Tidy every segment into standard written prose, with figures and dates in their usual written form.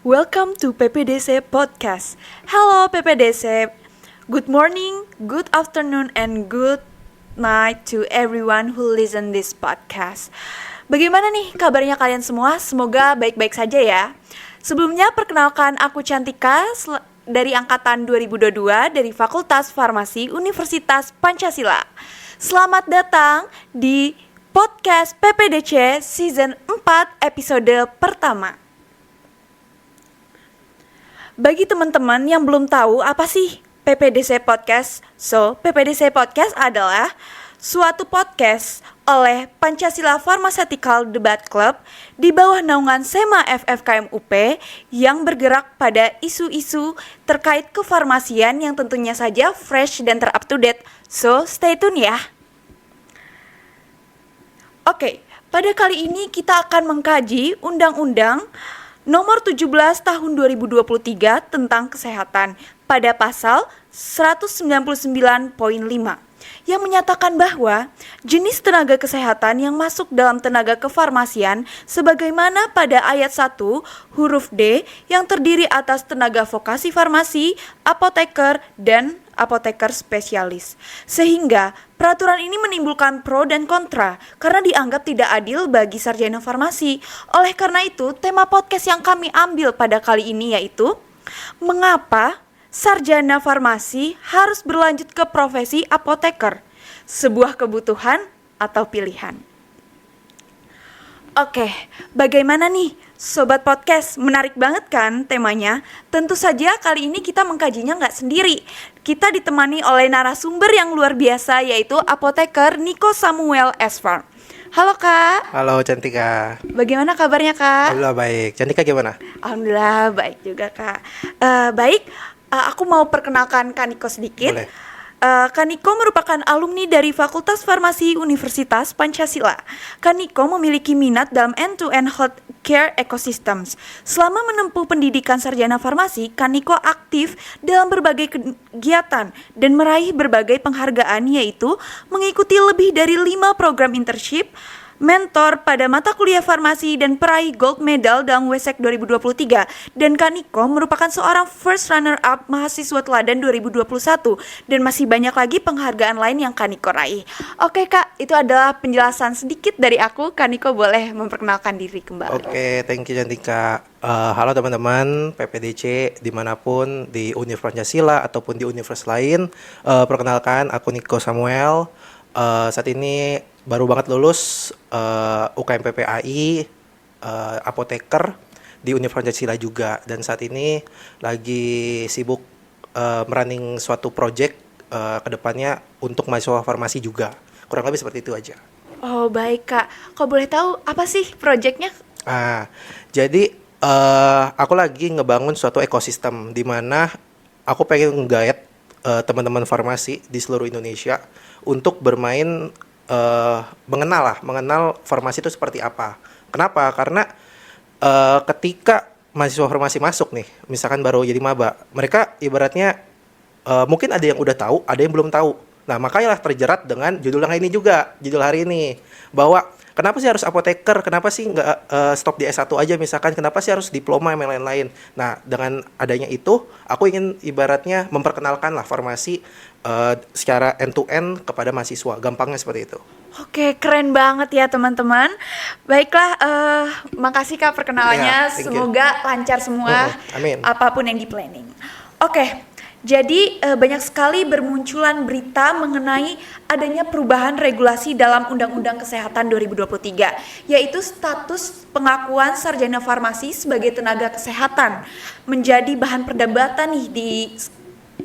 Welcome to PPDC Podcast. Hello PPDC. Good morning, good afternoon, and good night to everyone who listen this podcast. Bagaimana nih kabarnya kalian semua? Semoga baik-baik saja ya. Sebelumnya perkenalkan aku Cantika dari angkatan 2022 dari Fakultas Farmasi Universitas Pancasila. Selamat datang di podcast PPDC Season 4 episode pertama. Bagi teman-teman yang belum tahu apa sih PPDC Podcast, PPDC Podcast adalah suatu podcast oleh Pancasila Pharmaceutical Debat Club di bawah naungan SEMA FFKM UP yang bergerak pada isu-isu terkait kefarmasian yang tentunya saja fresh dan terup to date. So, stay tune ya. Oke, pada kali ini kita akan mengkaji Undang-Undang Nomor 17 Tahun 2023 tentang Kesehatan pada pasal 199.5 yang menyatakan bahwa jenis tenaga kesehatan yang masuk dalam tenaga kefarmasian sebagaimana pada ayat 1 huruf D yang terdiri atas tenaga vokasi farmasi, apoteker, dan apoteker spesialis. Sehingga peraturan ini menimbulkan pro dan kontra karena dianggap tidak adil bagi sarjana farmasi. Oleh karena itu, tema podcast yang kami ambil pada kali ini yaitu mengapa sarjana farmasi harus berlanjut ke profesi apoteker, sebuah kebutuhan atau pilihan. Oke, bagaimana nih Sobat Podcast? Menarik banget kan temanya? Tentu saja kali ini kita mengkajinya nggak sendiri. Kita ditemani oleh narasumber yang luar biasa yaitu apoteker Niko Samuel Esvar. Halo Kak. Halo Cantika. Bagaimana kabarnya Kak? Alhamdulillah baik. Cantika gimana? Alhamdulillah baik juga Kak. Aku mau perkenalkan Kak Niko sedikit. Boleh. Kak Niko merupakan alumni dari Fakultas Farmasi Universitas Pancasila. Kak Niko memiliki minat dalam end-to-end healthcare ecosystems. Selama menempuh pendidikan sarjana farmasi, Kak Niko aktif dalam berbagai kegiatan dan meraih berbagai penghargaan, yaitu mengikuti lebih dari 5 program internship, mentor pada mata kuliah farmasi, dan peraih gold medal dalam WSEC 2023. Dan Kak Niko merupakan seorang first runner-up mahasiswa teladan 2021. Dan masih banyak lagi penghargaan lain yang Kak Niko raih. Oke Kak, itu adalah penjelasan sedikit dari aku. Kak Niko boleh memperkenalkan diri kembali. Oke, thank you Cantika. Halo teman-teman PPDC dimanapun di Universitas Pancasila ataupun di universitas lain. Perkenalkan, aku Niko Samuel. Saat ini baru banget lulus UKM PPAI, apoteker di Universitas Pancasila juga, dan saat ini lagi sibuk merunning suatu project kedepannya untuk mahasiswa farmasi juga. Kurang lebih seperti itu aja. Oh baik Kak, kok boleh tahu apa sih projectnya? Jadi aku lagi ngebangun suatu ekosistem di mana aku pengen nge-guide teman-teman farmasi di seluruh Indonesia untuk bermain mengenal farmasi itu seperti apa. Kenapa? Karena ketika mahasiswa farmasi masuk nih, misalkan baru jadi maba, mereka ibaratnya mungkin ada yang udah tahu, ada yang belum tahu. Nah, makanya lah terjerat dengan judul yang ini juga, judul hari ini, bahwa kenapa sih harus apoteker? Kenapa sih nggak stop di S1 aja misalkan? Kenapa sih harus diploma yang lain-lain? Nah, dengan adanya itu, aku ingin ibaratnya memperkenalkan lah farmasi secara end-to-end kepada mahasiswa. Gampangnya seperti itu. Oke, keren banget ya teman-teman. Baiklah, makasih Kak perkenalannya. Yeah, semoga lancar semua, amin. Apapun yang di planning. Oke. Jadi banyak sekali bermunculan berita mengenai adanya perubahan regulasi dalam Undang-Undang Kesehatan 2023, yaitu status pengakuan sarjana farmasi sebagai tenaga kesehatan menjadi bahan perdebatan nih di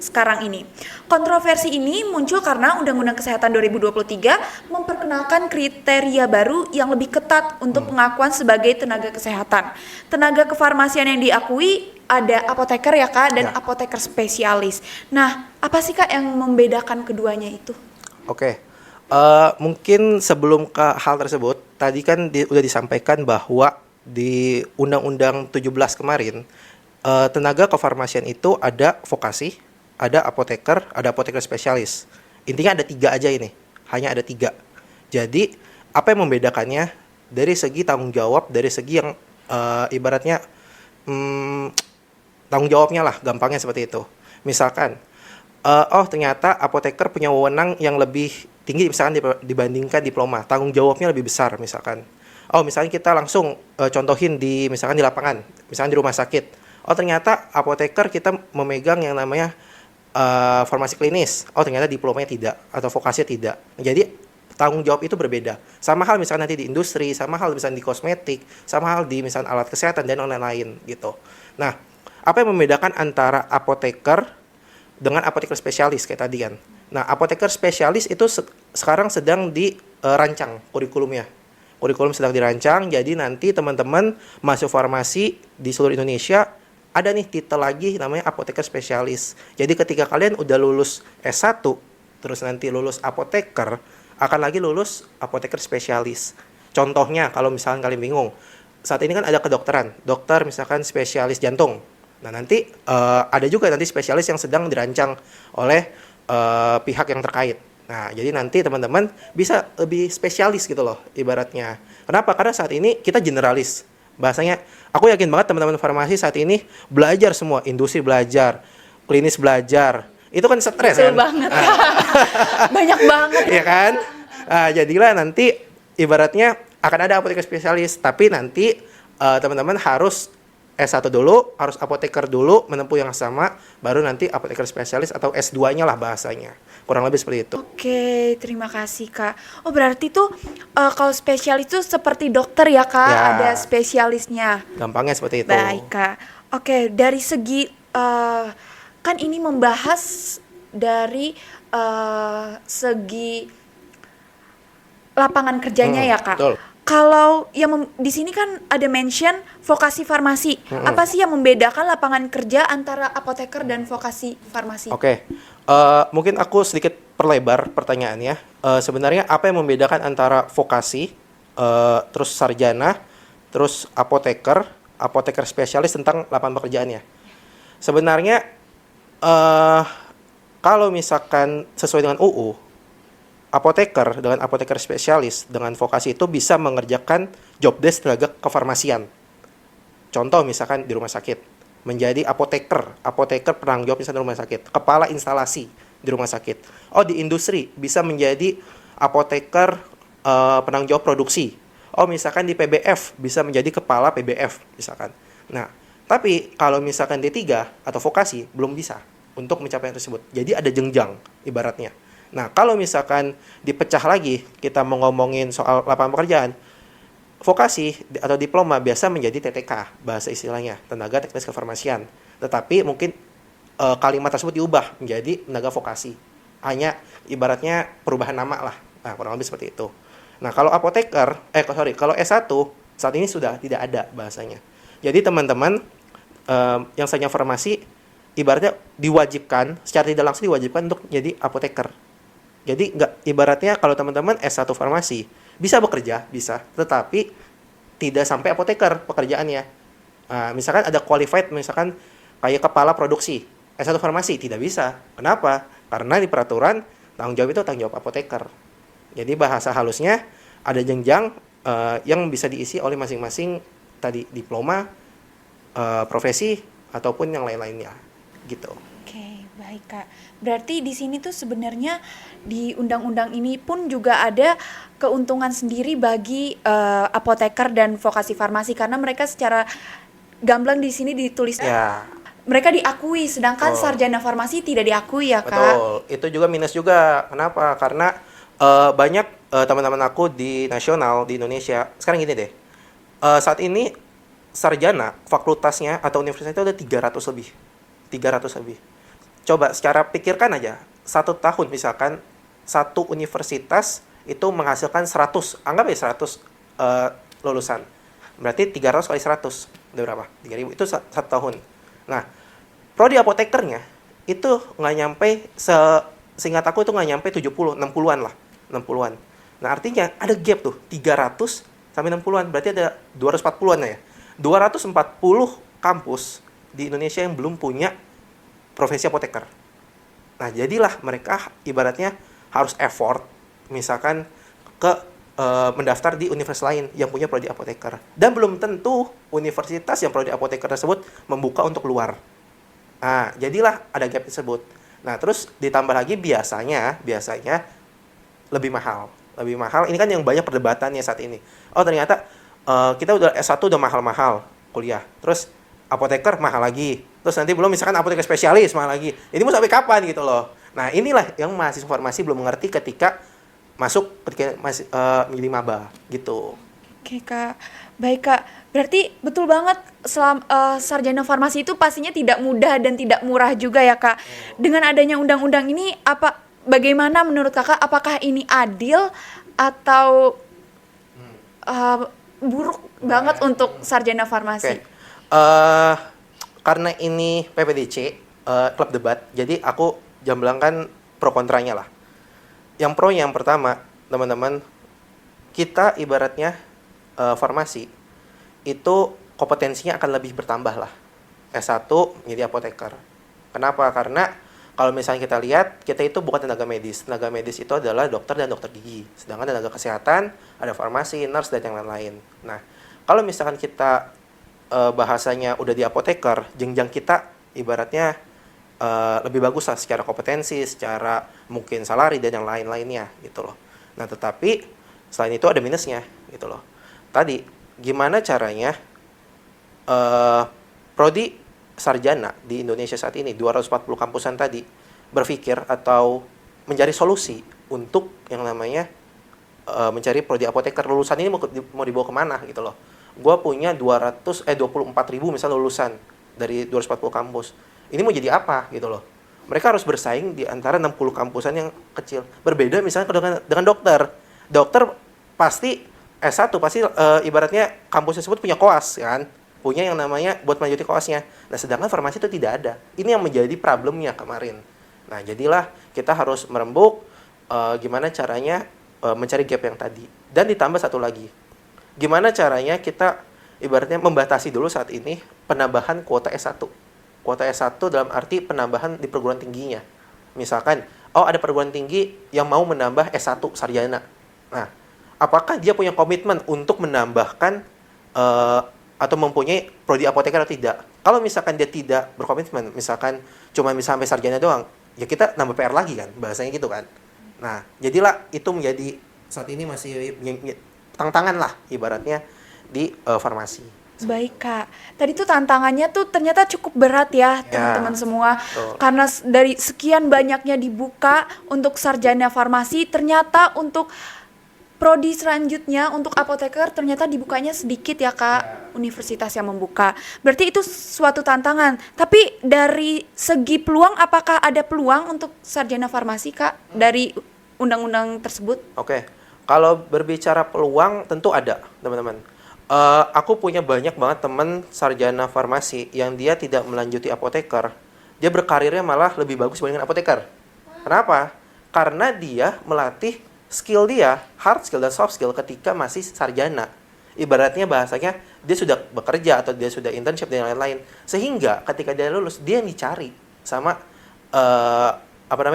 sekarang ini. Kontroversi ini muncul karena Undang-Undang Kesehatan 2023 memperkenalkan kriteria baru yang lebih ketat untuk pengakuan sebagai tenaga kesehatan. Tenaga kefarmasian yang diakui ada apoteker ya Kak, dan apoteker spesialis. Nah, apa sih Kak yang membedakan keduanya itu? Oke, mungkin sebelum ke hal tersebut, tadi kan udah disampaikan bahwa di Undang-Undang 17 kemarin, tenaga kefarmasian itu ada vokasi, ada apoteker spesialis. Intinya ada 3 aja ini, hanya ada 3. Jadi, apa yang membedakannya? Dari segi tanggung jawab, dari segi yang ibaratnya hmm, tanggung jawabnya lah, gampangnya seperti itu. Misalkan, oh ternyata apoteker punya wewenang yang lebih tinggi misalkan dibandingkan diploma, tanggung jawabnya lebih besar misalkan. Oh misalnya kita langsung contohin di misalkan di lapangan, misalkan di rumah sakit. Oh ternyata apoteker kita memegang yang namanya farmasi klinis. Oh ternyata diplomanya tidak atau vokasinya tidak. Jadi tanggung jawab itu berbeda. Sama hal misalnya nanti di industri, sama hal misalnya di kosmetik, sama hal di misalnya alat kesehatan dan lain-lain gitu. Nah, apa yang membedakan antara apoteker dengan apoteker spesialis kayak tadi kan? Nah, apoteker spesialis itu sekarang sedang dirancang kurikulumnya. Kurikulum sedang dirancang, jadi nanti teman-teman masuk farmasi di seluruh Indonesia ada nih titel lagi namanya apoteker spesialis. Jadi ketika kalian udah lulus S1, terus nanti lulus apoteker, akan lagi lulus apoteker spesialis. Contohnya kalau misalkan kalian bingung, saat ini kan ada kedokteran, dokter misalkan spesialis jantung. Nah nanti ada juga nanti spesialis yang sedang dirancang oleh pihak yang terkait. Nah jadi nanti teman-teman bisa lebih spesialis gitu loh ibaratnya. Kenapa? Karena saat ini kita generalis. Bahasanya, aku yakin banget teman-teman farmasi saat ini belajar semua, industri belajar, klinis belajar. Itu kan stres Betul kan? banget. Banyak banget. Iya kan? Jadilah nanti ibaratnya akan ada apoteker spesialis, tapi nanti teman-teman harus S1 dulu, harus apoteker dulu, menempuh yang sama, baru nanti apoteker spesialis atau S2-nya lah bahasanya. Kurang lebih seperti itu. Oke, terima kasih Kak. Oh berarti tuh kalau spesialis itu seperti dokter ya Kak, Ya. ada spesialisnya. Gampangnya seperti itu. Baik Kak. Oke, dari segi kan ini membahas dari segi lapangan kerjanya ya Kak. Betul. Kalau yang di sini kan ada mention vokasi farmasi. Apa sih yang membedakan lapangan kerja antara apoteker dan vokasi farmasi? Oke, mungkin aku sedikit perlebar pertanyaannya. Sebenarnya apa yang membedakan antara vokasi, terus sarjana, terus apoteker, apoteker spesialis tentang lapangan pekerjaannya? Sebenarnya kalau misalkan sesuai dengan UU, apoteker dengan apoteker spesialis dengan vokasi itu bisa mengerjakan job desk tenaga kefarmasian. Contoh misalkan di rumah sakit, menjadi apoteker penanggung jawab misalnya di rumah sakit, kepala instalasi di rumah sakit. Oh di industri bisa menjadi apoteker penanggung jawab produksi. Oh misalkan di PBF bisa menjadi kepala PBF misalkan. Nah tapi kalau misalkan D3 atau vokasi belum bisa untuk mencapai yang tersebut. Jadi ada jenjang ibaratnya. Nah, kalau misalkan dipecah lagi, kita mau ngomongin soal lapangan pekerjaan, vokasi atau diploma biasa menjadi TTK, bahasa istilahnya, tenaga teknis kefarmasian. Tetapi mungkin kalimat tersebut diubah menjadi tenaga vokasi. Hanya ibaratnya perubahan nama lah. Nah, kurang lebih seperti itu. Nah, kalau apoteker, kalau S1, saat ini sudah tidak ada bahasanya. Jadi teman-teman yang sanya farmasi, ibaratnya diwajibkan, secara tidak langsung diwajibkan untuk jadi apoteker. Jadi nggak, ibaratnya kalau teman-teman S1 farmasi bisa bekerja, bisa, tetapi tidak sampai apoteker pekerjaannya. Misalkan ada qualified, misalkan kayak kepala produksi, S1 farmasi tidak bisa. Kenapa? Karena di peraturan tanggung jawab itu tanggung jawab apoteker. Jadi bahasa halusnya ada jenjang yang bisa diisi oleh masing-masing tadi diploma, profesi ataupun yang lain-lainnya, gitu. Oke, baik Kak. Berarti di sini tuh sebenarnya di undang-undang ini pun juga ada keuntungan sendiri bagi apoteker dan vokasi farmasi karena mereka secara gamblang di sini ditulis Ya, mereka diakui, sedangkan Betul. sarjana farmasi tidak diakui ya Kak. betul. Itu juga minus juga. Kenapa? Karena banyak teman-teman aku di nasional di Indonesia sekarang gini deh. Saat ini sarjana fakultasnya atau universitasnya itu ada 300 lebih. 300 lebih. Coba secara pikirkan aja, 1 tahun misalkan satu universitas itu menghasilkan 100, anggap ya 100 lulusan. Berarti 300 kali 100, udah berapa? 3.000, itu 1 tahun. Nah, prodi apotekernya itu nggak nyampe, seingat aku itu nggak nyampe 70, 60-an lah. 60-an. Nah, artinya ada gap tuh, 300 sampai 60-an, berarti ada 240-an ya. 240 kampus di Indonesia yang belum punya profesi apoteker. Nah, jadilah mereka ibaratnya harus effort misalkan ke mendaftar di universitas lain yang punya prodi apoteker. Dan belum tentu universitas yang prodi apoteker tersebut membuka untuk luar. Nah, jadilah ada gap tersebut. Nah, terus ditambah lagi biasanya lebih mahal. Lebih mahal, ini kan yang banyak perdebatannya saat ini. Oh, ternyata kita udah S1 udah mahal-mahal kuliah. Terus apoteker mahal lagi. Terus nanti belum misalkan apoteker spesialis mahal lagi. Ini mau sampai kapan gitu loh. Nah, inilah yang mahasiswa farmasi belum mengerti ketika masih milih maba gitu. Oke Kak, baik Kak. Berarti betul banget sarjana farmasi itu pastinya tidak mudah dan tidak murah juga ya Kak. Dengan adanya undang-undang ini, bagaimana menurut Kakak? Apakah ini adil atau buruk banget untuk sarjana farmasi? Karena ini PPDC, klub debat, jadi aku jamblangkan pro kontranya lah. Yang pro yang pertama, teman-teman, kita ibaratnya farmasi itu kompetensinya akan lebih bertambah lah. S1 menjadi apoteker. Kenapa? Karena kalau misalnya kita lihat, kita itu bukan tenaga medis. Tenaga medis itu adalah dokter dan dokter gigi. Sedangkan tenaga kesehatan ada farmasi, nurse, dan yang lain-lain. Nah, kalau misalkan kita bahasanya udah di apoteker, jenjang kita ibaratnya lebih bagus lah secara kompetensi, secara mungkin salary dan yang lain-lainnya gitu loh. Nah, tetapi selain itu ada minusnya gitu loh. Tadi gimana caranya prodi sarjana di Indonesia saat ini 240 kampusan tadi berpikir atau mencari solusi untuk yang namanya mencari prodi apoteker. Lulusan ini mau dibawa kemana gitu loh. Gue punya 24.000 misal lulusan dari 240 kampus. Ini mau jadi apa gitu loh. Mereka harus bersaing di antara 60 kampusan yang kecil. Berbeda misalnya dengan dokter. Dokter pasti S1 pasti ibaratnya kampus tersebut punya koas kan. Punya yang namanya buat melanjuti koasnya. Nah, sedangkan farmasi itu tidak ada. Ini yang menjadi problemnya kemarin. Nah, jadilah kita harus merembuk gimana caranya mencari gap yang tadi. Dan ditambah satu lagi. Gimana caranya kita ibaratnya membatasi dulu saat ini penambahan kuota S1. Kuota S1 dalam arti penambahan di perguruan tingginya. Misalkan, ada perguruan tinggi yang mau menambah S1 sarjana. Nah, apakah dia punya komitmen untuk menambahkan atau mempunyai prodi apoteker atau tidak? Kalau misalkan dia tidak berkomitmen, misalkan cuma bisa sampai sarjana doang, ya kita nambah PR lagi kan, bahasanya gitu kan. Nah, jadilah itu menjadi saat ini masih tantangan lah ibaratnya di farmasi. Baik Kak, tadi tuh tantangannya tuh ternyata cukup berat ya teman-teman semua. Betul. Karena dari sekian banyaknya dibuka untuk sarjana farmasi, ternyata untuk prodi selanjutnya untuk apoteker ternyata dibukanya sedikit ya Kak, universitas yang membuka. Berarti itu suatu tantangan. Tapi dari segi peluang, apakah ada peluang untuk sarjana farmasi Kak dari undang-undang tersebut? Oke, kalau berbicara peluang tentu ada teman-teman. Aku punya banyak banget teman sarjana farmasi yang dia tidak melanjuti apoteker. Dia berkarirnya malah lebih bagus dibandingkan apoteker. Kenapa? Karena dia melatih skill dia, hard skill dan soft skill ketika masih sarjana. Ibaratnya bahasanya dia sudah bekerja atau dia sudah internship dan lain-lain. Sehingga ketika dia lulus, dia yang dicari sama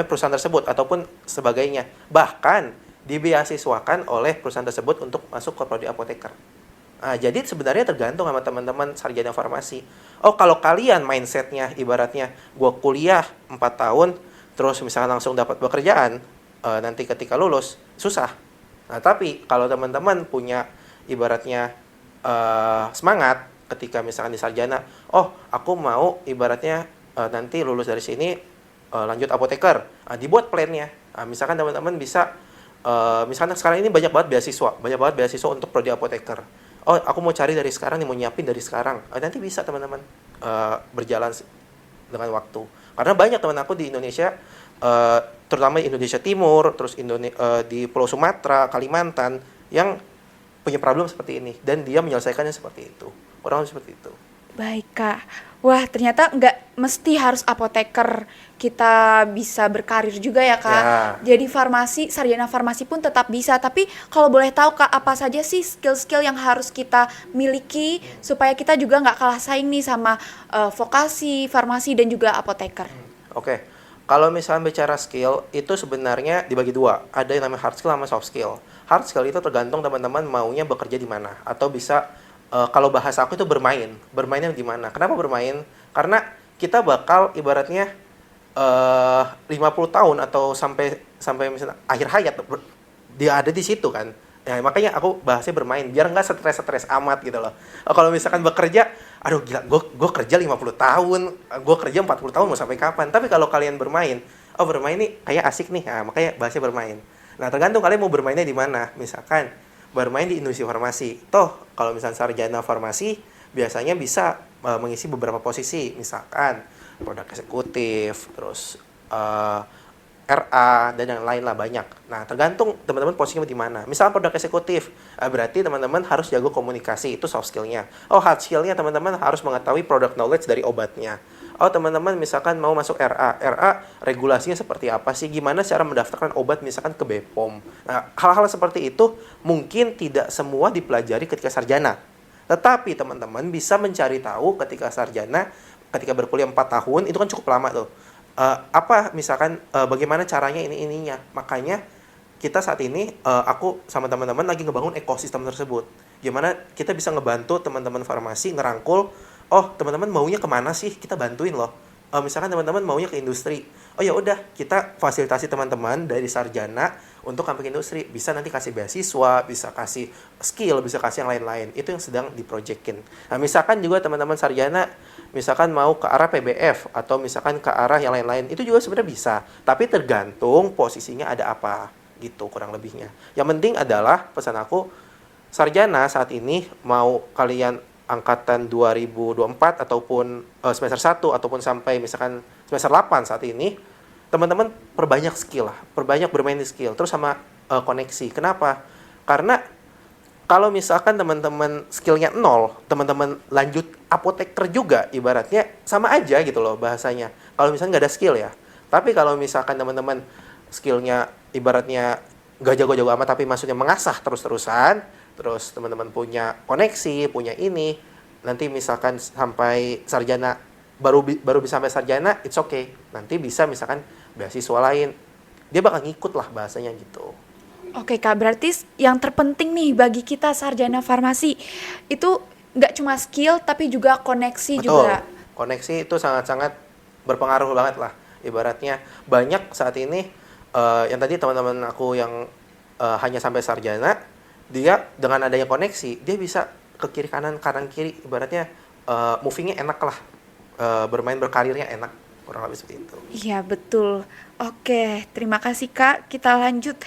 perusahaan tersebut ataupun sebagainya. Bahkan dibeasiswakan oleh perusahaan tersebut untuk masuk ke prodi apoteker. Nah, jadi sebenarnya tergantung sama teman-teman sarjana farmasi. Kalau kalian mindsetnya ibaratnya gue kuliah 4 tahun, terus misalnya langsung dapat pekerjaan, nanti ketika lulus, susah. Nah, tapi kalau teman-teman punya ibaratnya semangat ketika misalkan di sarjana, aku mau ibaratnya nanti lulus dari sini lanjut apoteker. Dibuat plannya. Misalkan teman-teman bisa, misalkan sekarang ini banyak banget beasiswa untuk prodi apoteker. Aku mau cari dari sekarang nih, mau nyiapin dari sekarang. Nanti bisa teman-teman berjalan dengan waktu. Karena banyak teman aku di Indonesia, terutama di Indonesia Timur, terus di Pulau Sumatera, Kalimantan, yang punya problem seperti ini. Dan dia menyelesaikannya seperti itu. Orang seperti itu. Baik Kak, wah ternyata nggak mesti harus apoteker kita bisa berkarir juga ya Kak. Ya. Jadi sarjana farmasi pun tetap bisa. Tapi kalau boleh tahu Kak, apa saja sih skill-skill yang harus kita miliki supaya kita juga nggak kalah saing nih sama vokasi, farmasi dan juga apoteker? Oke. Kalau misalnya bicara skill, itu sebenarnya dibagi dua. Ada yang namanya hard skill sama soft skill. Hard skill itu tergantung teman-teman maunya bekerja di mana. Atau bisa, kalau bahasa aku itu bermain. Bermainnya di mana? Kenapa bermain? Karena kita bakal ibaratnya 50 tahun atau sampai sampai misalnya akhir hayat dia ada di situ kan. Ya, makanya aku bahasnya bermain biar nggak stres-stres amat gitu loh. Kalau misalkan bekerja, aduh gila, gue kerja 50 tahun, gue kerja 40 tahun mau sampai kapan? Tapi kalau kalian bermain, oh bermain nih kayak asik nih, nah, makanya bahasnya bermain. Nah tergantung kalian mau bermainnya di mana. Misalkan bermain di industri farmasi. Toh kalau misalnya sarjana farmasi biasanya bisa mengisi beberapa posisi, misalkan produk eksekutif, terus RA dan yang lain lah banyak. Nah, tergantung teman-teman posisinya di mana. Misalnya produk eksekutif, berarti teman-teman harus jago komunikasi, itu soft skill-nya. Oh, hard skill-nya teman-teman harus mengetahui product knowledge dari obatnya. Oh, teman-teman misalkan mau masuk RA, RA regulasinya seperti apa sih? Gimana cara mendaftarkan obat misalkan ke BPOM? Nah, hal-hal seperti itu mungkin tidak semua dipelajari ketika sarjana. Tetapi teman-teman bisa mencari tahu ketika sarjana, ketika berkuliah 4 tahun, itu kan cukup lama tuh. Apa misalkan bagaimana caranya ininya. Makanya kita saat ini aku sama teman-teman lagi ngebangun ekosistem tersebut. Gimana kita bisa ngebantu teman-teman farmasi ngerangkul, oh teman-teman maunya kemana sih, kita bantuin loh. Misalkan teman-teman maunya ke industri, oh ya udah kita fasilitasi teman-teman dari sarjana untuk sampai ke industri, bisa nanti kasih beasiswa, bisa kasih skill, bisa kasih yang lain-lain. Itu yang sedang diprojectin. Nah misalkan juga teman-teman sarjana misalkan mau ke arah PBF atau misalkan ke arah yang lain-lain, itu juga sebenarnya bisa, tapi tergantung posisinya ada apa gitu kurang lebihnya. Yang penting adalah pesan aku, sarjana saat ini mau kalian angkatan 2024 ataupun semester 1 ataupun sampai misalkan semester 8 saat ini, teman-teman perbanyak skill lah, perbanyak bermain di skill, terus sama koneksi. Kenapa? Karena kalau misalkan teman-teman skillnya nol, teman-teman lanjut apoteker juga, ibaratnya sama aja gitu loh bahasanya. Kalau misalnya nggak ada skill ya. Tapi kalau misalkan teman-teman skillnya ibaratnya nggak jago-jago amat, tapi maksudnya mengasah terus-terusan, terus teman-teman punya koneksi, punya ini, nanti misalkan sampai sarjana, baru bisa sampai sarjana, it's okay. Nanti bisa misalkan beasiswa lain, dia bakal ngikut lah bahasanya gitu. Oke Kak, berarti yang terpenting nih bagi kita sarjana farmasi itu nggak cuma skill tapi juga koneksi Betul. juga. Koneksi itu sangat-sangat berpengaruh banget lah. Ibaratnya banyak saat ini yang tadi teman-teman aku yang hanya sampai sarjana, dia dengan adanya koneksi, dia bisa ke kiri kanan kiri, ibaratnya movingnya enak lah, bermain berkarirnya enak, kurang lebih seperti itu. Iya betul. Oke, terima kasih Kak. Kita lanjut.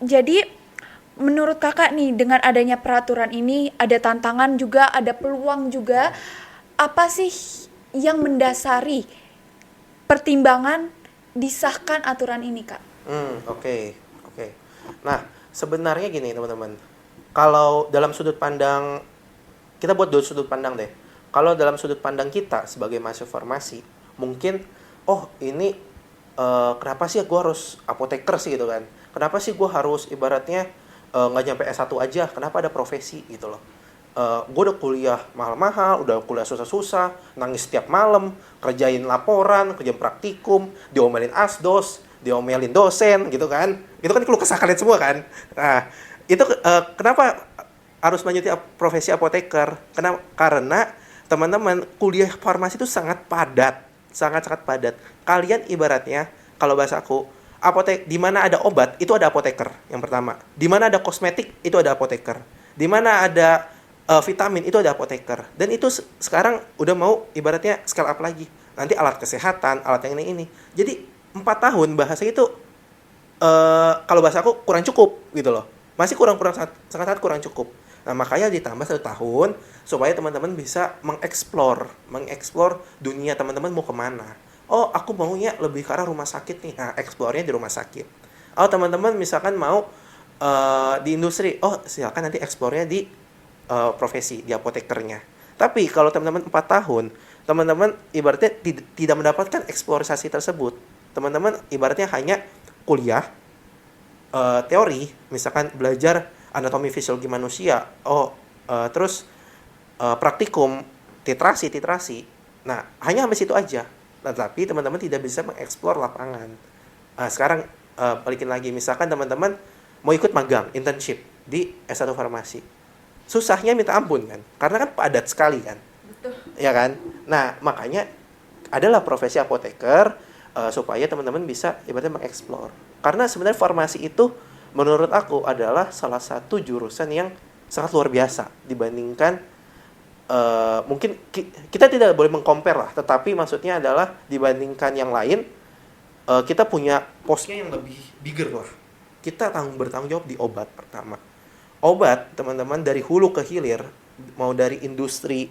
Jadi menurut Kakak nih dengan adanya peraturan ini ada tantangan juga, ada peluang juga. Apa sih yang mendasari pertimbangan disahkan aturan ini Kak? Oke. Nah, sebenarnya gini teman-teman. Kalau dalam sudut pandang, kita buat dua sudut pandang deh. Kalau dalam sudut pandang kita sebagai mahasiswa farmasi, mungkin, oh ini kenapa sih gue harus apoteker sih gitu kan? Kenapa sih gue harus ibaratnya nggak nyampe S1 aja? Kenapa ada profesi gitu loh? Gue udah kuliah mahal-mahal, udah kuliah susah-susah, nangis setiap malam, kerjain laporan, kerjain praktikum, diomelin asdos, diomelin dosen gitu kan? Itu kan keluh kesah kalian semua kan? Nah, itu kenapa harus melanjuti profesi apoteker? Karena teman-teman kuliah farmasi itu sangat padat, sangat-sangat padat. Kalian ibaratnya kalau bahasa aku, di mana ada obat itu ada apoteker yang pertama. Di mana ada kosmetik itu ada apoteker. Di mana ada vitamin itu ada apoteker. Dan itu sekarang udah mau ibaratnya scale up lagi. Nanti alat kesehatan, alat yang ini. Jadi 4 tahun bahasa itu kalau bahasa aku kurang cukup gitu loh. Masih sangat kurang cukup. Nah, makanya ditambah 1 tahun supaya teman-teman bisa mengeksplor dunia teman-teman mau kemana. Oh, aku maunya lebih ke arah rumah sakit nih. Nah, eksplornya di rumah sakit. Oh, teman-teman misalkan mau di industri. Oh, silakan nanti eksplornya di profesi, di apotekernya. Tapi kalau teman-teman 4 tahun, teman-teman ibaratnya tidak mendapatkan eksplorasi tersebut. Teman-teman ibaratnya hanya kuliah, teori, misalkan belajar anatomi fisiologi manusia. Oh, terus praktikum, titrasi. Nah, hanya sampai situ aja. Tetapi teman-teman tidak bisa mengeksplor lapangan. Sekarang balikin lagi, misalkan teman-teman mau ikut magang, internship di S1 farmasi. Susahnya minta ampun kan, karena kan padat sekali kan. Betul. Ya kan? Nah, makanya adalah profesi apoteker supaya teman-teman bisa ibaratnya mengeksplor. Karena sebenarnya farmasi itu menurut aku adalah salah satu jurusan yang sangat luar biasa dibandingkan mungkin kita tidak boleh mengcompare lah, tetapi maksudnya adalah dibandingkan yang lain kita punya posnya yang lebih bigger lah. Kita bertanggung jawab di obat pertama. Obat, teman-teman, dari hulu ke hilir, mau dari industri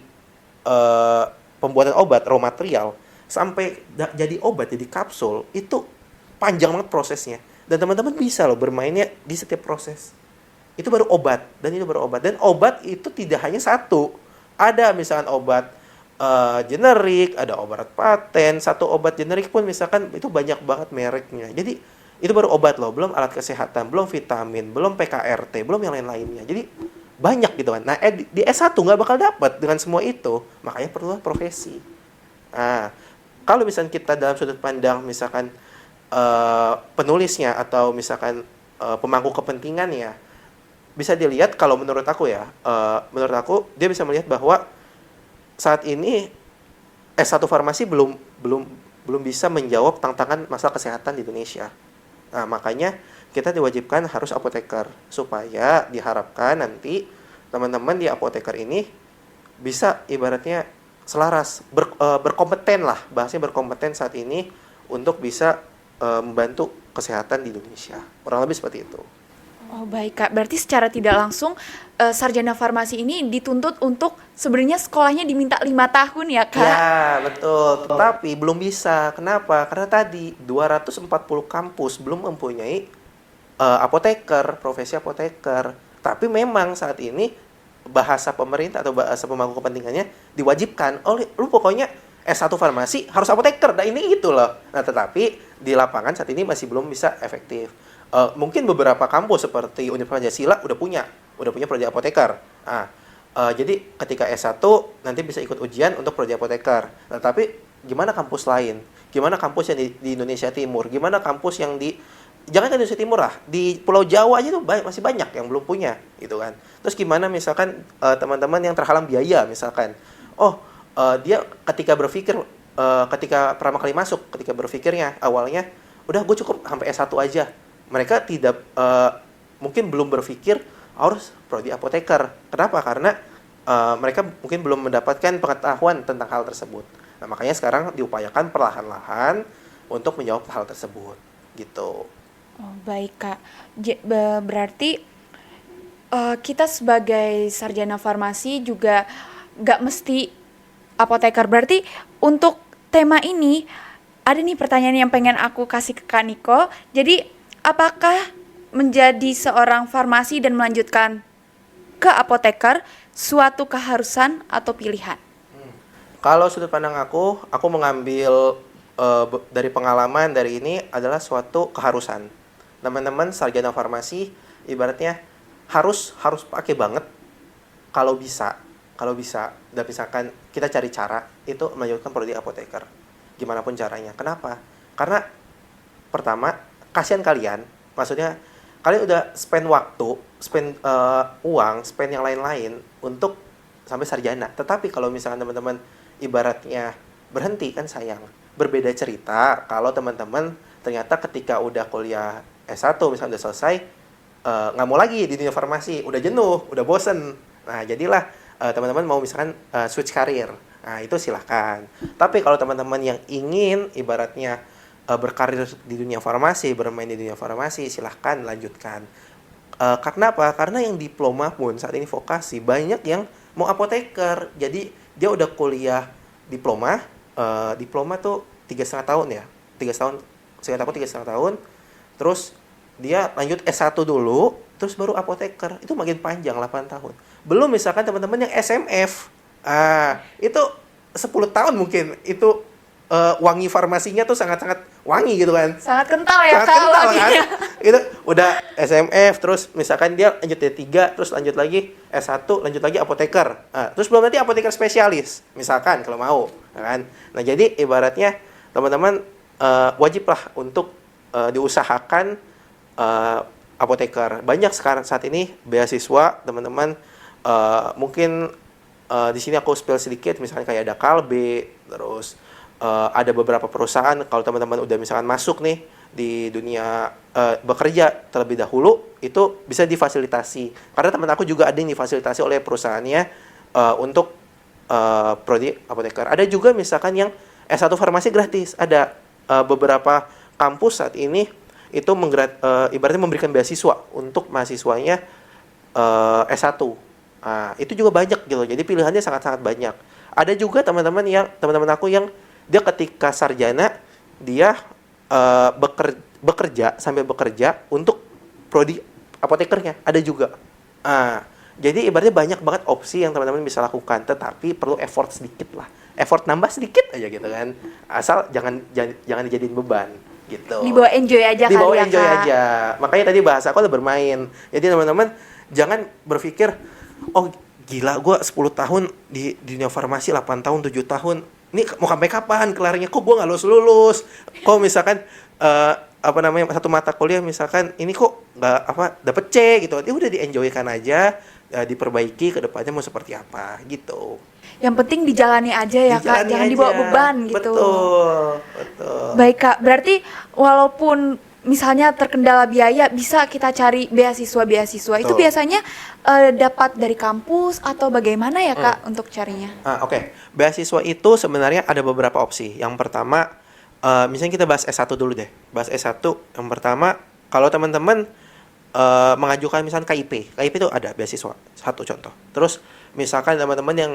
pembuatan obat, raw material, sampai jadi obat, jadi kapsul, itu panjang banget prosesnya. Dan teman-teman bisa loh bermainnya di setiap proses. Itu baru obat, dan itu baru obat. Dan obat itu tidak hanya satu. Ada misalkan obat generik, ada obat paten, satu obat generik pun misalkan itu banyak banget mereknya. Jadi itu baru obat loh, belum alat kesehatan, belum vitamin, belum PKRT, belum yang lain-lainnya. Jadi banyak gitu kan. Nah, di S1 nggak bakal dapat dengan semua itu. Makanya perlu profesi. Nah, kalau misalnya kita dalam sudut pandang misalkan penulisnya atau misalkan pemangku kepentingannya, bisa dilihat kalau menurut aku ya, menurut aku dia bisa melihat bahwa saat ini S1 farmasi belum bisa menjawab tantangan masalah kesehatan di Indonesia. Nah, makanya kita diwajibkan harus apoteker supaya diharapkan nanti teman-teman di apoteker ini bisa ibaratnya selaras, berkompeten lah, bahasanya berkompeten saat ini untuk bisa membantu kesehatan di Indonesia. Kurang lebih seperti itu. Oh baik Kak, berarti secara tidak langsung sarjana farmasi ini dituntut untuk sebenarnya sekolahnya diminta 5 tahun ya Kak? Ya, betul. Tetapi belum bisa. Kenapa? Karena tadi 240 kampus belum mempunyai apoteker, profesi apoteker. Tapi memang saat ini bahasa pemerintah atau bahasa pemangku kepentingannya diwajibkan. Oh, lu pokoknya S1 farmasi harus apoteker. Nah, ini itu loh. Nah, tetapi di lapangan saat ini masih belum bisa efektif. Mungkin beberapa kampus seperti Universitas Pancasila udah punya prodi apoteker. Jadi ketika S1 nanti bisa ikut ujian untuk prodi apoteker. Nah, tapi gimana kampus lain? Gimana kampus yang di Indonesia Timur? Gimana kampus yang jangan di Indonesia Timur lah, di Pulau Jawa aja tuh masih banyak yang belum punya, gitu kan. Terus gimana misalkan teman-teman yang terhalang biaya misalkan. Dia ketika berpikir ketika pertama kali masuk, ketika berpikirnya awalnya udah gue cukup sampai S1 aja. Mereka tidak mungkin belum berpikir harus prodi apoteker. Kenapa? Karena mereka mungkin belum mendapatkan pengetahuan tentang hal tersebut. Nah, makanya sekarang diupayakan perlahan-lahan untuk menjawab hal tersebut, gitu. Oh baik Kak, berarti kita sebagai sarjana farmasi juga nggak mesti apoteker. Berarti untuk tema ini ada nih pertanyaan yang pengen aku kasih ke Kak Niko. Jadi apakah menjadi seorang farmasi dan melanjutkan ke apoteker suatu keharusan atau pilihan? Kalau sudut pandang aku mengambil dari pengalaman dari ini adalah suatu keharusan. Teman-teman sarjana farmasi ibaratnya harus pakai banget kalau bisa dan misalkan kita cari cara itu melanjutkan prodi apoteker. Gimana pun caranya. Kenapa? Karena pertama, kasihan kalian, maksudnya kalian udah spend waktu, uang, spend yang lain-lain untuk sampai sarjana. Tetapi kalau misalkan teman-teman ibaratnya berhenti kan sayang. Berbeda cerita kalau teman-teman ternyata ketika udah kuliah S1 misalnya udah selesai nggak mau lagi di dunia farmasi, udah jenuh, udah bosen. Nah, jadilah teman-teman mau misalkan switch karir. Nah, itu silahkan. Tapi kalau teman-teman yang ingin ibaratnya berkarir di dunia farmasi, bermain di dunia farmasi, silahkan lanjutkan. Karena apa? Karena yang diploma pun saat ini vokasi banyak yang mau apoteker. Jadi dia udah kuliah diploma tuh 3,5 tahun ya, 3,5 tahun, terus dia lanjut S1 dulu, terus baru apoteker, itu makin panjang 8 tahun. Belum misalkan teman-teman yang SMF, itu 10 tahun mungkin, itu wangi farmasinya tuh sangat-sangat wangi gitu kan. Sangat kental ya sangat Kak kental kan. wanginya. Itu udah SMF, terus misalkan dia lanjut D3, terus lanjut lagi S1, lanjut lagi apoteker. Terus belum nanti apoteker spesialis, misalkan kalau mau, kan. Nah, jadi ibaratnya teman-teman wajib lah untuk diusahakan apoteker. Banyak sekarang saat ini beasiswa teman-teman, mungkin di sini aku spill sedikit, misalnya kayak ada Kalbe, terus ada beberapa perusahaan kalau teman-teman udah misalkan masuk nih di dunia bekerja terlebih dahulu, itu bisa difasilitasi. Karena teman aku juga ada yang difasilitasi oleh perusahaannya untuk prodi apoteker. Ada juga misalkan yang S1 farmasi gratis. Ada beberapa kampus saat ini itu ibaratnya memberikan beasiswa untuk mahasiswanya S1. Itu juga banyak gitu. Jadi pilihannya sangat-sangat banyak. Ada juga teman-teman aku yang dia ketika sarjana dia sambil bekerja untuk prodi apotekernya. Ada juga. Jadi ibaratnya banyak banget opsi yang teman-teman bisa lakukan, tetapi perlu effort sedikit lah. Effort nambah sedikit aja gitu kan. Asal jangan dijadiin beban gitu. Dibawa enjoy aja kali Dibawa ya, enjoy Kak. aja. Makanya tadi bahasa aku udah bermain. Jadi teman-teman jangan berpikir, oh gila gue 10 tahun di dunia farmasi, 8 tahun, 7 tahun. Ini mau sampai kapan kelarnya? Kok gue nggak lulus? Kok misalkan satu mata kuliah misalkan ini kok nggak dapet C gitu. Ya udah di-enjoykan aja, diperbaiki ke depannya mau seperti apa gitu. Yang penting dijalani aja ya, Kak. Dijalani Jangan aja. dibawa beban gitu. Betul. Baik, Kak. Berarti walaupun misalnya terkendala biaya, bisa kita cari beasiswa. Itu Betul. biasanya dapat dari kampus atau bagaimana ya, Kak, untuk carinya? Oke. Beasiswa itu sebenarnya ada beberapa opsi. Yang pertama, misalnya kita bahas S1 dulu deh. Bahas S1, yang pertama, kalau teman-teman mengajukan misalnya KIP itu ada beasiswa, satu contoh. Terus misalkan teman-teman yang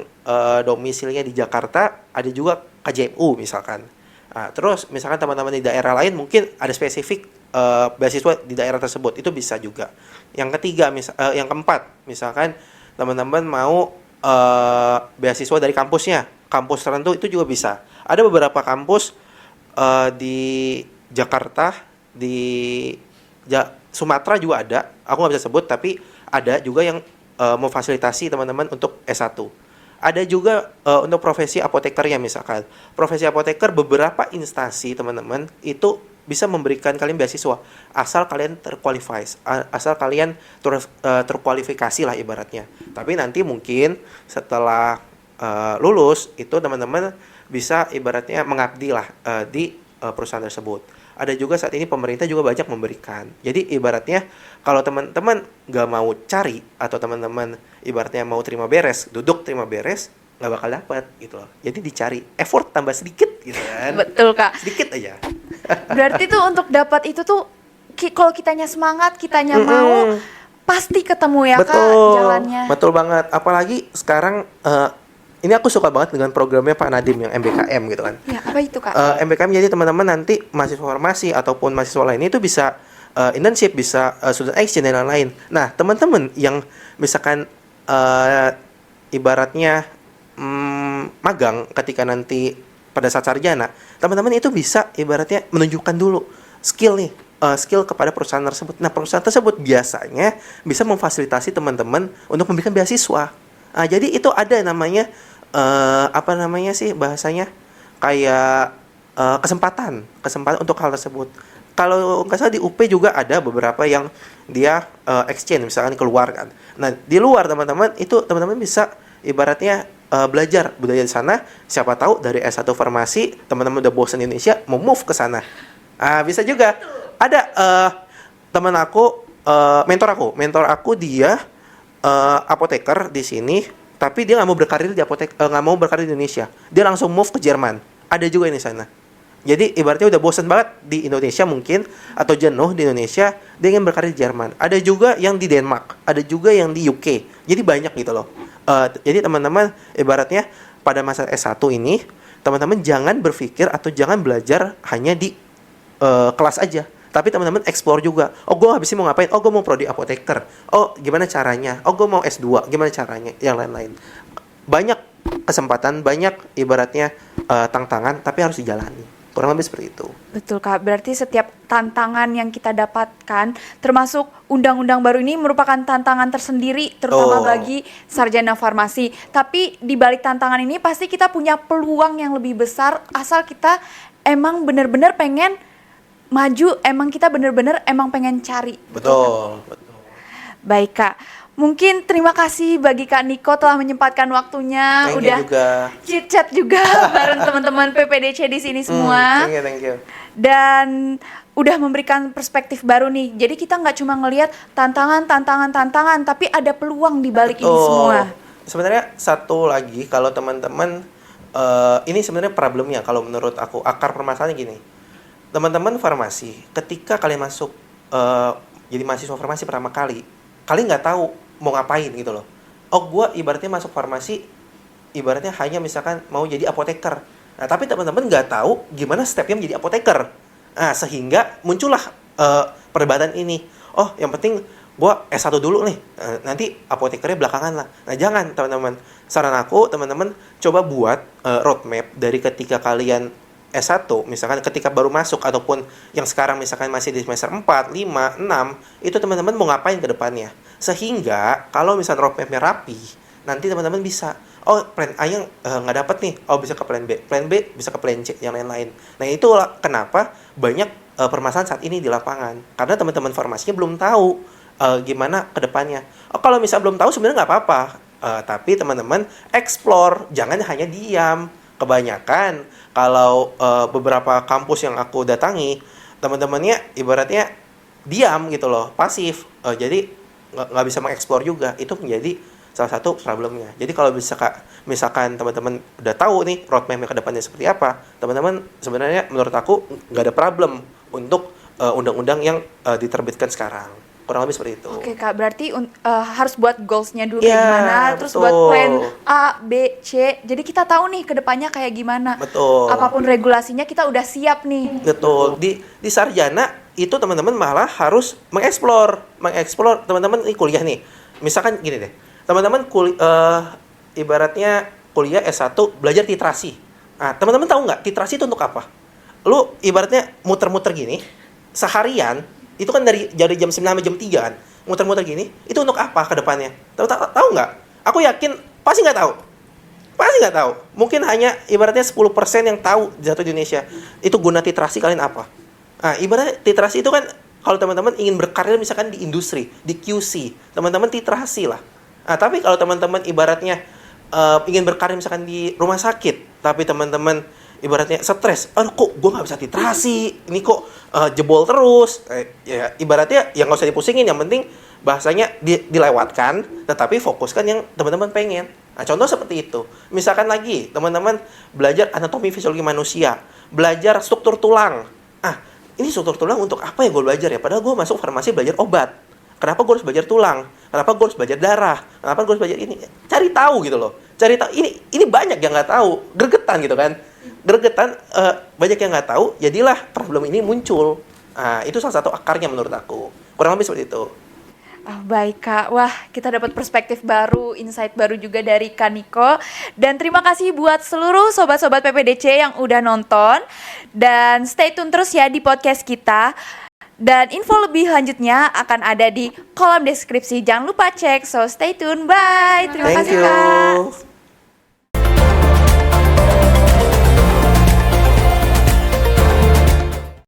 domisilinya di Jakarta, ada juga KJMU misalkan. Terus misalkan teman-teman di daerah lain mungkin ada spesifik beasiswa di daerah tersebut, itu bisa juga. Yang ketiga, yang keempat, misalkan teman-teman mau beasiswa dari kampusnya, kampus tertentu itu juga bisa. Ada beberapa kampus di Jakarta, di Sumatera juga ada, aku nggak bisa sebut, tapi ada juga yang memfasilitasi teman-teman untuk S1. Ada juga untuk profesi apotekernya misalkan. Profesi apoteker beberapa instansi teman-teman itu bisa memberikan kalian beasiswa asal kalian asal kalian terkualifikasi lah ibaratnya. Tapi nanti mungkin setelah lulus itu teman-teman bisa ibaratnya mengabdi lah di perusahaan tersebut. Ada juga saat ini pemerintah juga banyak memberikan. Jadi ibaratnya kalau teman-teman nggak mau cari atau teman-teman ibaratnya mau terima beres, duduk terima beres, nggak bakal dapat gitu loh. Jadi dicari, effort tambah sedikit gitu kan. Betul, Kak. Sedikit aja. Berarti tuh untuk dapat itu tuh kalau kitanya semangat, kitanya mau, pasti ketemu ya, Kak, jalannya. Betul banget. Apalagi sekarang ini aku suka banget dengan programnya Pak Nadiem yang MBKM gitu kan. Ya, apa itu, Kak? MBKM jadi teman-teman nanti mahasiswa farmasi ataupun mahasiswa lain itu bisa internship, bisa student exchange dan lain-lain. Nah, teman-teman yang misalkan ibaratnya magang ketika nanti pada saat sarjana, teman-teman itu bisa ibaratnya menunjukkan dulu skill nih, skill kepada perusahaan tersebut. Nah, perusahaan tersebut biasanya bisa memfasilitasi teman-teman untuk memberikan beasiswa. Jadi itu ada namanya bahasanya kayak kesempatan untuk hal tersebut. Kalau nggak salah di UP juga ada beberapa yang dia exchange misalkan keluar kan. Nah di luar teman-teman bisa ibaratnya belajar budaya di sana. Siapa tahu dari S1 farmasi teman-teman udah bosan di Indonesia mau move ke sana. Bisa juga. Ada teman aku, mentor aku dia apoteker di sini, tapi dia nggak mau berkarir di nggak mau berkarir di Indonesia. Dia langsung move ke Jerman. Ada juga di sana. Jadi ibaratnya udah bosan banget di Indonesia mungkin, atau jenuh di Indonesia, dia ingin berkarir di Jerman. Ada juga yang di Denmark, ada juga yang di UK. Jadi banyak gitu loh. Jadi teman-teman ibaratnya pada masa S1 ini, teman-teman jangan berpikir atau jangan belajar hanya di kelas aja. Tapi teman-teman explore juga. Oh, gue habis ini mau ngapain? Oh, gue mau prodi apoteker. Oh, gimana caranya? Oh, gue mau S2. Gimana caranya? Yang lain-lain. Banyak kesempatan, banyak ibaratnya tantangan, tapi harus dijalani. Kurang lebih seperti itu. Betul, Kak. Berarti setiap tantangan yang kita dapatkan, termasuk undang-undang baru ini merupakan tantangan tersendiri, terutama bagi sarjana farmasi. Tapi di balik tantangan ini pasti kita punya peluang yang lebih besar asal kita emang bener-bener pengen maju, emang kita bener-bener emang pengen cari. Betul. Baik Kak, mungkin terima kasih bagi Kak Niko telah menyempatkan waktunya, Thank you udah juga. chit-chat juga bareng teman-teman PPDC di sini semua. Thank you. Dan udah memberikan perspektif baru nih. Jadi kita nggak cuma ngelihat tantangan, tapi ada peluang di balik ini semua. Sebenarnya satu lagi, kalau teman-teman ini sebenarnya problemnya kalau menurut aku, akar permasalahannya gini. Teman-teman farmasi, ketika kalian masuk jadi mahasiswa farmasi pertama kali, kalian nggak tahu mau ngapain gitu loh. Oh, gue ibaratnya masuk farmasi, ibaratnya hanya misalkan mau jadi apoteker. Nah, tapi teman-teman nggak tahu gimana stepnya menjadi apoteker. Nah, sehingga muncullah perdebatan ini. Oh, yang penting gue S1 dulu nih, nanti apotekernya belakangan lah. Nah, jangan teman-teman. Saran aku, teman-teman coba buat roadmap dari ketika kalian S1, misalkan ketika baru masuk, ataupun yang sekarang misalkan masih di semester 4, 5, 6, itu teman-teman mau ngapain ke depannya. Sehingga kalau misalkan roadmapnya rapi, nanti teman-teman bisa, oh plan A yang nggak dapet nih, oh bisa ke plan B bisa ke plan C, yang lain-lain. Nah, itulah kenapa banyak permasalahan saat ini di lapangan. Karena teman-teman farmasinya belum tahu gimana ke depannya. Oh, kalau misalnya belum tahu sebenarnya nggak apa-apa. Tapi teman-teman explore, jangan hanya diam. Kebanyakan kalau beberapa kampus yang aku datangi, teman-temannya ibaratnya diam gitu loh, pasif. Jadi nggak bisa mengeksplor juga. Itu menjadi salah satu problemnya. Jadi kalau misalkan teman-teman udah tahu nih roadmap ke depannya seperti apa, teman-teman sebenarnya menurut aku nggak ada problem untuk undang-undang yang diterbitkan sekarang. Kurang lebih seperti itu. Oke Kak, berarti harus buat goalsnya dulu Ya, kayak gimana, terus betul. buat plan A, B, C. Jadi kita tahu nih ke depannya kayak gimana. Betul. Apapun regulasinya kita udah siap nih. Betul. Di sarjana itu teman-teman malah harus mengeksplor teman-teman ini kuliah nih. Misalkan gini deh. Teman-teman ibaratnya kuliah S1 belajar titrasi. Nah, teman-teman tahu nggak titrasi itu untuk apa? Lu ibaratnya muter-muter gini seharian, itu kan dari jam 9 sampai jam 3 kan. Muter-muter gini, itu untuk apa ke depannya? Tahu nggak? Aku yakin pasti nggak tahu. Pasti nggak tahu. Mungkin hanya ibaratnya 10% yang tahu di satu Indonesia. Itu guna titrasi kalian apa? Nah, ibaratnya titrasi itu kan kalau teman-teman ingin berkarir misalkan di industri, di QC, teman-teman titrasi lah. Nah, tapi kalau teman-teman ibaratnya ingin berkarir misalkan di rumah sakit, tapi teman-teman ibaratnya stres, kok gue nggak bisa titrasi, ini kok jebol terus, ya ibaratnya yang nggak usah dipusingin, yang penting bahasanya dilewatkan, tetapi fokuskan yang teman-teman pengen. Nah, contoh seperti itu. Misalkan lagi teman-teman belajar anatomi fisiologi manusia, belajar struktur tulang. Ini struktur tulang untuk apa ya gue belajar ya? Padahal gue masuk farmasi belajar obat. Kenapa gue harus belajar tulang? Kenapa gue harus belajar darah? Kenapa gue harus belajar ini? Cari tahu gitu loh. Cari tahu. Ini banyak yang nggak tahu. Gregetan gitu kan. Banyak yang nggak tahu. Jadilah problem ini muncul. Itu salah satu akarnya menurut aku. Kurang lebih seperti itu. Oh, baik Kak, wah kita dapat perspektif baru, insight baru juga dari Kak Niko. Dan terima kasih buat seluruh sobat-sobat PPDC yang udah nonton. Dan stay tune terus ya di podcast kita. Dan info lebih lanjutnya akan ada di kolom deskripsi. Jangan lupa cek, so stay tune, bye. Terima Thank kasih you. Kak.